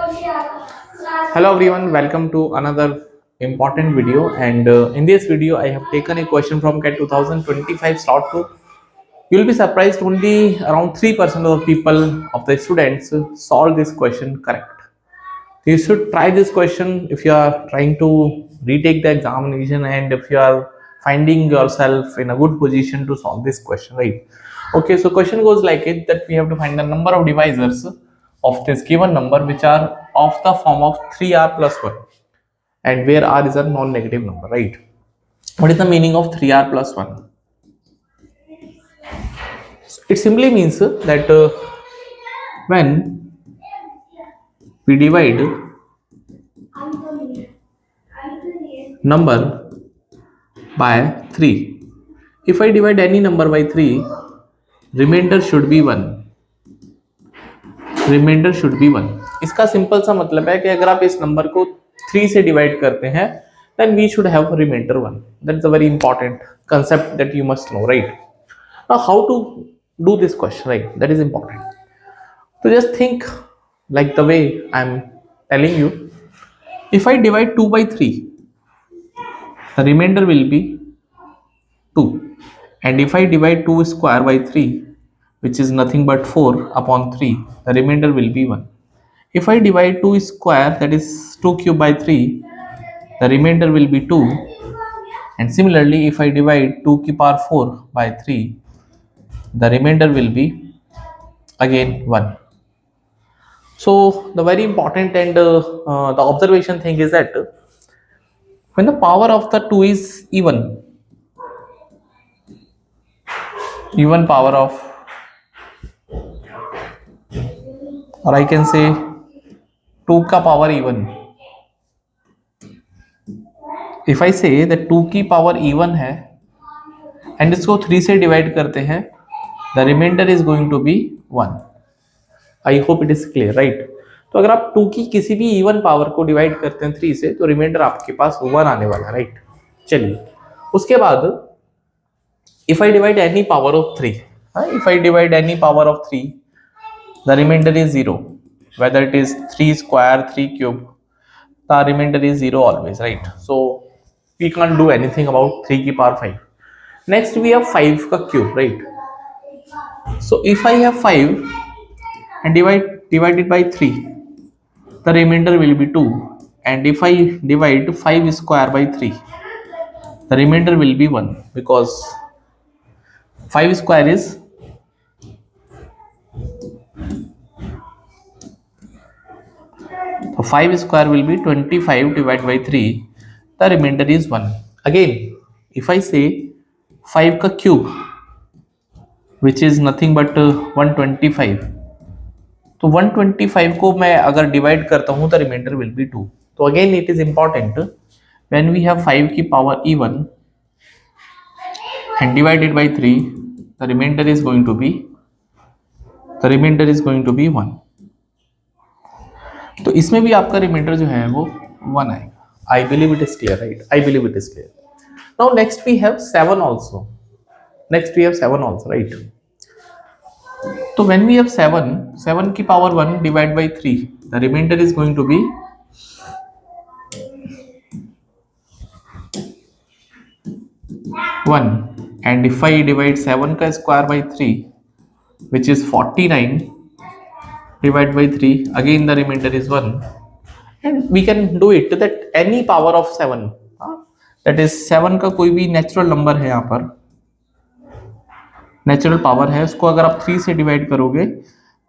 Hello everyone, welcome to another important video. And in this video, I have taken a question from CAT 2025 slot 2. You will be surprised only around 3% of the people of the students solve this question correct. You should try this question if you are trying to retake the examination and if you are finding yourself in a good position to solve this question, right? Okay, so question goes like it that we have to find the number of divisors of this given number which are of the form of 3r plus 1 and where r is a non-negative number, right? What is the meaning of 3r plus 1? It simply means that when we divide number by 3, if I divide any number by 3, remainder should be 1. Remainder should be 1. इसका simple सा मतलब है कि अगर आप इस number को 3 से डिवाइड करते हैं then we should have remainder 1. That's a very important concept that you must know, right? Now how to do this question, right? That is important. So just think like the way I'm telling you. If I divide 2 by 3, the remainder will be 2. And if I divide 2 square by 3, which is nothing but 4 upon 3, the remainder will be 1. If I divide 2 square, that is 2 cube by 3, the remainder will be 2. And similarly, if I divide 2 cube power 4 by 3, the remainder will be again 1. So the very important and the observation thing is that when the power of the 2 is even power of, or I can say 2 का power even. If I say that 2 की power even है and इसको 3 से divide करते हैं, the remainder is going to be 1. I hope it is clear, right? तो अगर आप 2 की किसी भी इवन पावर को डिवाइड करते हैं 3 से तो रिमाइंडर आपके पास 1 आने वाला है, राइट? चलिए उसके बाद if I divide any power of 3, if I divide any power of 3, the remainder is 0. Whether it is 3 square, 3 cube, the remainder is 0 always, right? So we can't do anything about 3 की power 5. Next we have 5 का cube, right? So if I have 5 and divide it by 3, the remainder will be 2. And if I divide 5 square by 3, the remainder will be 1, because 5 square is 5 square will be 25 divided by 3, the remainder is 1. Again, if I say 5 का cube, which is nothing but 125, तो 125 को मैं अगर divide करता हूं तो reminder will be 2. तो again it is important when we have 5 की power even and divided by 3, the remainder is going to be 1. तो इसमें भी आपका रिमाइंडर जो है वो 1 आएगा. I believe it is clear, right? I believe it is clear. Now next we have 7 also. Right? तो when we have 7 की power 1 divide by 3, the remainder is going to be 1. And if I divide 7 का square by 3, which is 49, divide by 3, again the remainder is 1. And we can do it that any power of 7, that is 7 का कोई भी natural number है, यहाँ पर natural power है, उसको अगर आप 3 से डिवाइड करोगे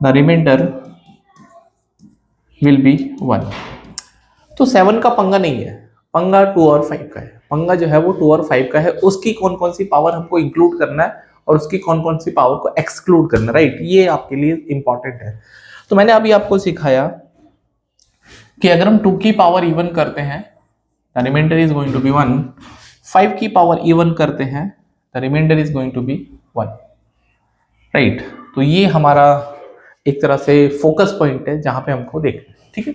द रिमाइंडर विल बी 1. तो 7 का पंगा नहीं है, पंगा 2 और 5 का है. पंगा जो है वो 2 और 5 का है. उसकी कौन कौन सी पावर हमको इंक्लूड करना है और उसकी कौन कौन सी पावर को एक्सक्लूड करना है, राइट? ये आपके लिए इंपॉर्टेंट है. तो मैंने अभी आपको सिखाया कि अगर हम 2 की पावर इवन करते हैं the remainder is going to be 1. 5 की पावर इवन करते हैं the remainder is going to be 1, right? तो ये हमारा एक तरह से फोकस पॉइंट है जहां पे हमको देखना है, ठीक है?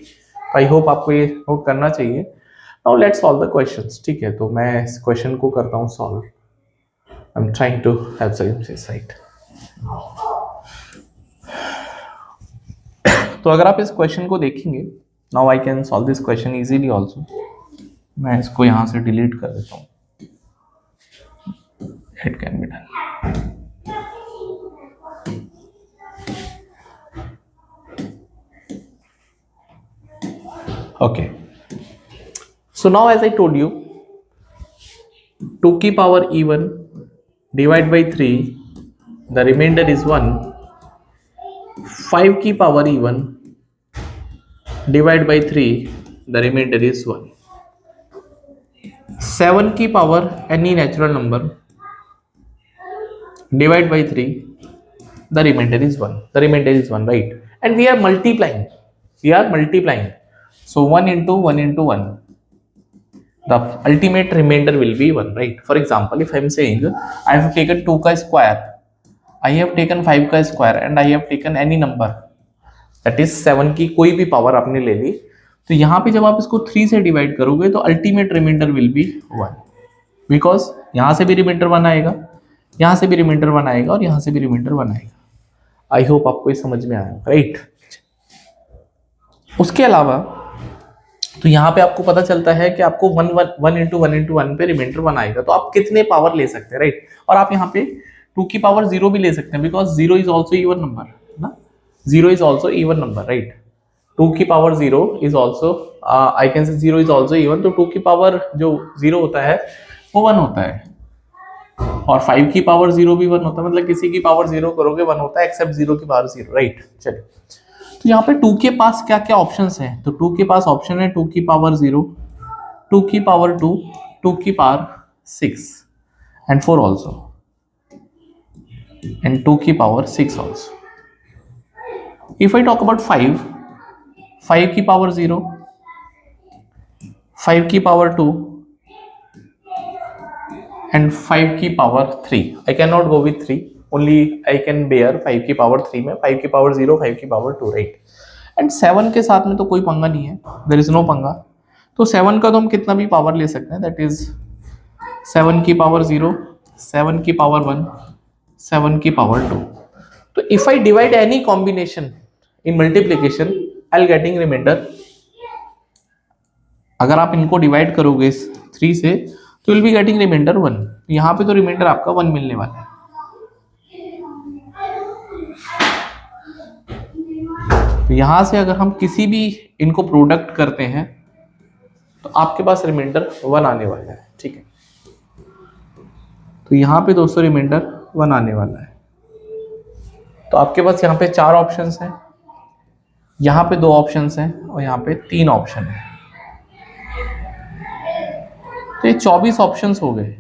आई होप आपको ये नोट करना चाहिए. Now let's solve the questions, ठीक है? तो मैं इस क्वेश्चन को करता हूं solve. I am trying to have solutions, right? तो अगर आप इस क्वेश्चन को देखेंगे now I can solve this question easily also. मैं इसको यहाँ से डिलीट कर देता हूँ. It can be done. Okay. So now as I told you, 2 की power e1 divide by 3, the remainder is 1. 5 की power e1 divide by 3, the remainder is 1. 7 की power any natural number divide by 3, the remainder is 1. The remainder is 1, right? And we are multiplying. We are multiplying. So 1 into 1 into 1. The ultimate remainder will be 1, right? For example, if I am saying I have taken 2 का square, I have taken 5 का square and I have taken any number that is 7 की कोई भी power आपने ले ली, तो यहाँ पे जब आप इसको 3 से डिवाइड करोगे तो ultimate remainder will be 1, because यहाँ से भी रिमाइंडर 1 आएगा, यहाँ से भी रिमाइंडर 1 आएगा और यहाँ से भी रिमाइंडर 1 आएगा. आई होप आपको ये समझ में आया, राइट? उसके अलावा तो यहाँ पे आपको पता चलता है कि आपको 1 इंटू 1 पे रिमाइंडर 1 आएगा, तो आप कितने पावर ले सकते हैं, राइट? और आप यहाँ पे 2 की पावर 0 भी ले सकते हैं, because 0 is also even number ना. 0 is also even number, right? 2 की power 0 is also, I can से 0 इज ऑल्सो इवन, तो 2 की पावर जो 0 होता है वो 1 होता है, और 5 की पावर 0 भी 1 होता है. मतलब किसी की पावर 0 करोगे 1 होता है, एक्सेप्ट 0 की पावर 0, राइट? चलिए, तो यहाँ पे 2 के पास क्या क्या ऑप्शंस हैं? तो 2 के पास ऑप्शन है 2 की पावर 0, 2 की पावर 2, 2 की पावर 6 एंड 4 ऑल्सो, एंड 2 की power 6 also. If I talk about 5 की पावर 0, 5 की पावर 2 एंड 5 की power 3. I can not go with 3, only I can bear 5 की पावर 3 में, 5 की पावर 0, 5 की पावर 2, राइट? एंड 7 के साथ में तो कोई पंगा नहीं है, देयर इज नो पंगा. तो 7 का तो हम कितना भी पावर ले सकते हैं, दैट इज 7 की पावर 0, 7 की पावर 1, 7 की पावर 2. तो if I divide any combination in multiplication I'll getting remainder. अगर आप इनको डिवाइड करोगे 3 से तो विल बी गेटिंग रिमाइंडर 1. यहाँ पे तो रिमाइंडर आपका 1 मिलने वाला है. तो यहां से अगर हम किसी भी इनको प्रोडक्ट करते हैं तो आपके पास रिमाइंडर 1 आने वाला है, ठीक है? तो यहाँ पे दोस्तों रिमाइंडर 1 आने वाला है. तो आपके पास यहाँ पे 4 ऑप्शंस हैं, यहाँ पे 2 ऑप्शंस हैं और यहाँ पे 3 ऑप्शन है. तो ये 24 ऑप्शंस हो गए.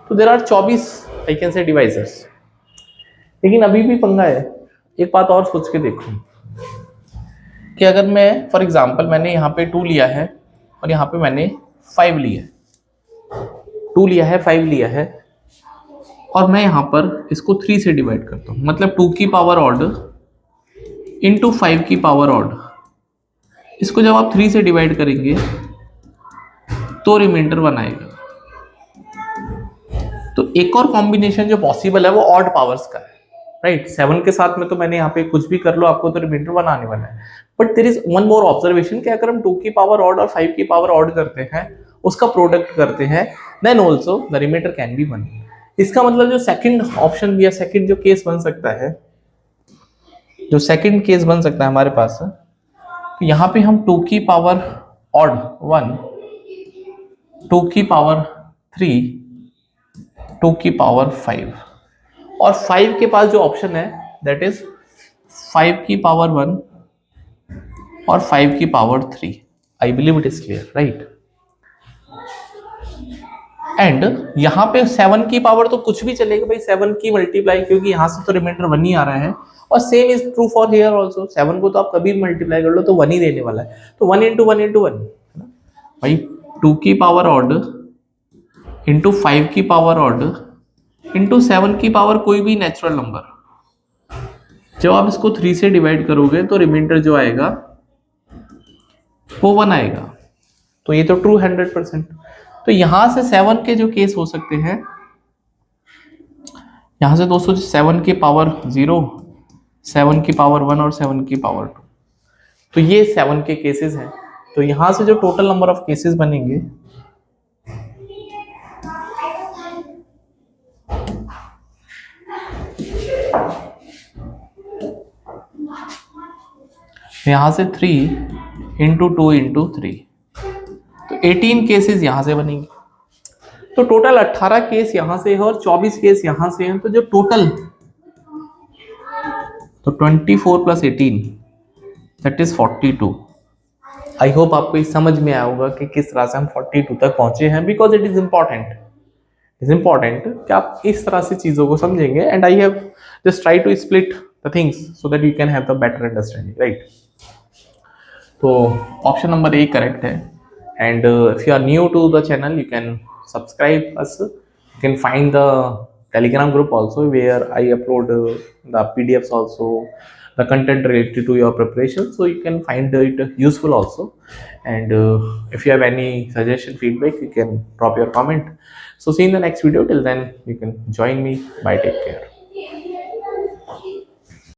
तो there are 24 I can say devices. लेकिन अभी भी पंगा है. एक बात और सोच के देखो कि अगर मैं फॉर एग्जांपल मैंने यहाँ पे 2 लिया है और यहाँ पे मैंने 5 लिया है, 2 लिया है 5 लिया है, और मैं यहाँ पर इसको 3 से डिवाइड करता हूँ, मतलब 2 की पावर ऑड इंटू 5 की पावर ऑड. इसको जब आप 3 से डिवाइड करेंगे तो रिमाइंडर 1 आएगा. तो एक और कॉम्बिनेशन जो पॉसिबल है वो ऑड पावर्स का है, राइट? 7 के साथ में तो मैंने यहाँ पे कुछ भी कर लो, आपको तो रिमाइंडर 1 आने वाला है. But there is one more observation कि अगर हम 2 की पावर ऑड और 5 की पावर ऑड करते हैं, उसका प्रोडक्ट करते हैं, then also the remainder can be 1. इसका मतलब जो सेकंड ऑप्शन या सेकंड जो केस बन सकता है, जो सेकंड केस बन सकता है हमारे पास, तो यहाँ पे हम 2 की पावर ऑड 1, 2 की पावर 3, 2 की पावर 5, और 5 के पास जो ऑप्शन है दैट इज 5 की पावर 1 और 5 की power 3. I believe it is clear, right? And यहाँ पे 7 की पावर तो कुछ भी चलेगा भाई, 7 की मल्टीप्लाई, क्योंकि यहाँ से तो रिमाइंडर 1 ही आ रहा है, और same is true for here also. 7 को तो आप कभी भी मल्टीप्लाई कर लो तो 1 ही देने वाला है. तो 1 इंटू 1 इंटू 1 भाई, 2 की पावर ऑड इंटू 5 की पावर ऑड इंटू 7 की पावर कोई भी नेचुरल नंबर. जब आप इसको 3 से डिवाइड करोगे तो रिमाइंडर जो आएगा वो 1 आएगा. तो ये तो ट्रू 100%. तो यहां से 7 के जो केस हो सकते हैं, यहां से दोस्तों 7 की पावर 0, 7 की पावर 1 और 7 की पावर 2. तो ये 7 के केसेस हैं। तो यहां से जो टोटल नंबर ऑफ केसेस बनेंगे, यहां से 3 इंटू 2 इंटू 3, तो 18 केसेस यहां से बनेंगे। तो टोटल 18 केस यहां से है और 24 केस यहां से हैं, तो जो टोटल, तो 24 plus 18 that is 42। I hope आपको इस समझ में आया होगा कि किस तरह से हम 42 तक पहुंचे हैं, बिकॉज इट इज इंपॉर्टेंट कि आप इस तरह से चीजों को समझेंगे। And I have just try to split the things so that you can have the better understanding, right. तो ऑप्शन नंबर ए करेक्ट है। And if you are new to the channel, you can subscribe us. You can find the Telegram group also, where I upload the PDFs also, the content related to your preparation, so you can find it useful also. And if you have any suggestion, feedback, you can drop your comment. So see you in the next video. Till then, you can join me. Bye, take care.